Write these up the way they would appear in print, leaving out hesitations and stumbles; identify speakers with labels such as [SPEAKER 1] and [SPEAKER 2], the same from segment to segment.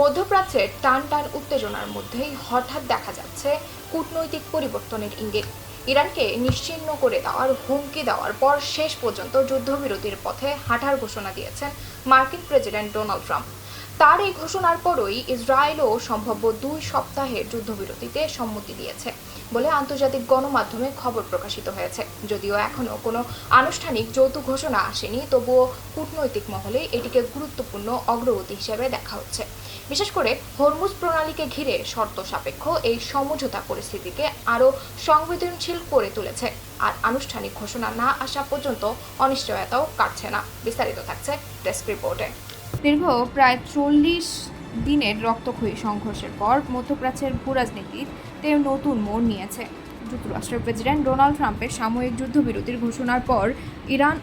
[SPEAKER 1] মধ্যপ্রাচ্যের টান টান উত্তেজনার মধ্যেই হঠাৎ দেখা যাচ্ছে কূটনৈতিক পরিবর্তনের ইঙ্গিত। ইরানকে নিশ্চিহ্ন করে দেওয়ার হুমকি দেওয়ার পর শেষ পর্যন্ত যুদ্ধবিরতির পথে হাঁটার ঘোষণা দিয়েছেন মার্কিন প্রেসিডেন্ট ডোনাল্ড ট্রাম্প। তার এই ঘোষণার পরই ইসরায়েলও সম্ভাব্য 2 সপ্তাহের যুদ্ধবিরতিতে সম্মতি দিয়েছে বলে আন্তর্জাতিক গণমাধ্যমে খবর প্রকাশিত হয়েছে। যদিও এখনো কোনো আনুষ্ঠানিক যৌথ ঘোষণা আসেনি, তবুও কূটনৈতিক মহলে এটিকে গুরুত্বপূর্ণ অগ্রগতি হিসেবে দেখা হচ্ছে। বিশেষ করে হরমুজ প্রণালীকে ঘিরে শর্ত সাপেক্ষ এই সমঝোতা পরিস্থিতিকে আরও সংবেদনশীল করে তুলেছে। আর আনুষ্ঠানিক ঘোষণা না আসা পর্যন্ত অনিশ্চয়তাও কাটছে না। বিস্তারিত থাকছে ডেস্ক রিপোর্টে।
[SPEAKER 2] দীর্ঘ প্রায় 40 দিনের রক্তক্ষয়ী সংঘর্ষের পর মধ্যপ্রাচ্যের ভূরাজনীতিতে নতুন মোড় নিয়েছে। যুক্তরাষ্ট্রের প্রেসিডেন্ট ডোনাল্ড ট্রাম্পের সাময়িক যুদ্ধবিরতির ঘোষণার পর ইরান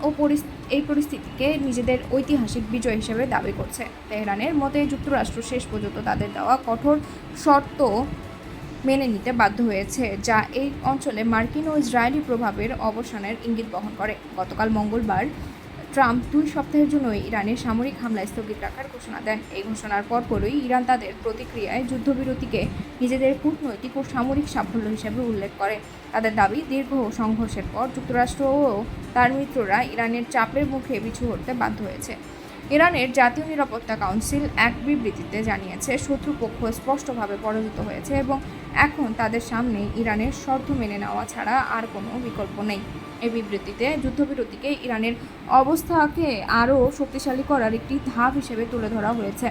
[SPEAKER 2] এই পরিস্থিতিকে নিজেদের ঐতিহাসিক বিজয় হিসেবে দাবি করছে। তেহরানের মতে যুক্তরাষ্ট্র শেষ পর্যন্ত তাদের দেওয়া কঠোর শর্ত মেনে নিতে বাধ্য হয়েছে, যা এই অঞ্চলে মার্কিন ও ইসরায়েলি প্রভাবের অবসানের ইঙ্গিত বহন করে। গতকাল মঙ্গলবার ট্রাম্প 2 সপ্তাহের জন্য ইরানের সামরিক হামলা স্থগিত রাখার ঘোষণা দেন। এই ঘোষণার পরপরই ইরান তাদের প্রতিক্রিয়ায় যুদ্ধবিরতিকে নিজেদের কূটনৈতিক ও সামরিক সাফল্য হিসেবে উল্লেখ করে। তাদের দাবি, দীর্ঘ সংঘর্ষের পর যুক্তরাষ্ট্র ও তার মিত্ররা ইরানের চাপের মুখে পিছু হটতে বাধ্য হয়েছে। ইরানের জাতীয় নিরাপত্তা কাউন্সিল এক বিবৃতিতে জানিয়েছে, শত্রুপক্ষ স্পষ্টভাবে পরাজিত হয়েছে এবং এখন তাদের সামনে ইরানের শর্ত মেনে নেওয়া ছাড়া আর কোনো বিকল্প নেই। এই বিবৃতিতে যুদ্ধবিরতিকে ইরানের অবস্থাকে আরও শক্তিশালী করার একটি ধাপ হিসেবে তুলে ধরা হয়েছে।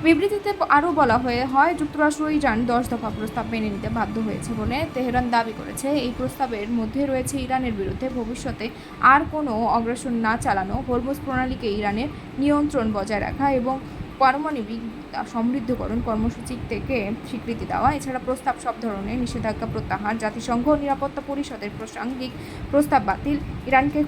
[SPEAKER 2] বিবৃতিতে আরও বলা হয় যুক্তরাষ্ট্র ইরান 10 দফা প্রস্তাব মেনে নিতে বাধ্য হয়েছে বলে তেহরান দাবি করেছে। এই প্রস্তাবের মধ্যে রয়েছে ইরানের বিরুদ্ধে ভবিষ্যতে আর কোনো অগ্রাসন না চালানো, হরমুজ প্রণালীকে ইরানের নিয়ন্ত্রণ বজায় রাখা এবং পারমাণবিক সমৃদ্ধকরণ কর্মসূচি থেকে স্বীকৃতি দেওয়া। এছাড়া প্রস্তাব সব ধরনের নিষেধাজ্ঞা প্রত্যাহার, জাতিসংঘ নিরাপত্তা পরিষদের প্রাসঙ্গিক প্রস্তাব বাতিল, ইরানকে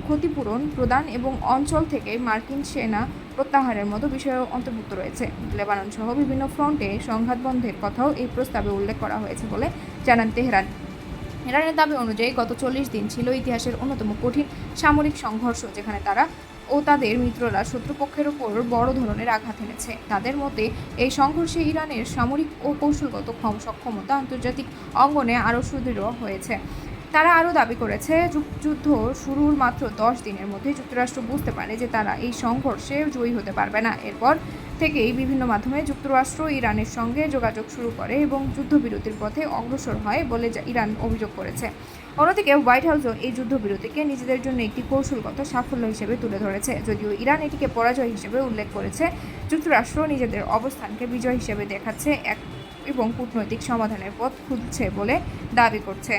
[SPEAKER 2] ক্ষতিপূরণ প্রদান এবং অঞ্চল থেকে মার্কিন সেনা প্রত্যাহারের মতো বিষয়ও অন্তর্ভুক্ত রয়েছে। লেবানন সহ বিভিন্ন ফ্রন্টে সংঘাত বন্ধের কথাও এই প্রস্তাবে উল্লেখ করা হয়েছে বলে জানান তেহরান। ইরানের দাবি অনুযায়ী গত 40 দিন ছিল ইতিহাসের অন্যতম কঠিন সামরিক সংঘর্ষ, যেখানে তারা ও তাদের মিত্ররা শত্রুপক্ষের ওপর বড় ধরনের আঘাত এনেছে। তাদের মতে এই সংঘর্ষে ইরানের সামরিক ও কৌশলগত সক্ষমতা আন্তর্জাতিক অঙ্গনে আরও সুদৃঢ় হয়েছে। তারা আরও দাবি করেছে, যুদ্ধ শুরুর মাত্র 10 দিনের মধ্যে যুক্তরাষ্ট্র বুঝতে পারে যে তারা এই সংঘর্ষে জয়ী হতে পারবে না। এরপর থেকেই বিভিন্ন মাধ্যমে যুক্তরাষ্ট্র ইরানের সঙ্গে যোগাযোগ শুরু করে এবং যুদ্ধবিরতির পথে অগ্রসর হয় বলে ইরান অভিযোগ করেছে। অন্যদিকে হোয়াইট হাউসও এই যুদ্ধবিরতিকে নিজেদের জন্য একটি কৌশলগত সাফল্য হিসেবে তুলে ধরেছে। যদিও ইরান এটিকে পরাজয় হিসেবে উল্লেখ করেছে, যুক্তরাষ্ট্র নিজেদের অবস্থানকে বিজয় হিসেবে দেখাচ্ছে এবং কূটনৈতিক সমাধানের পথ খুঁজছে বলে দাবি করছে।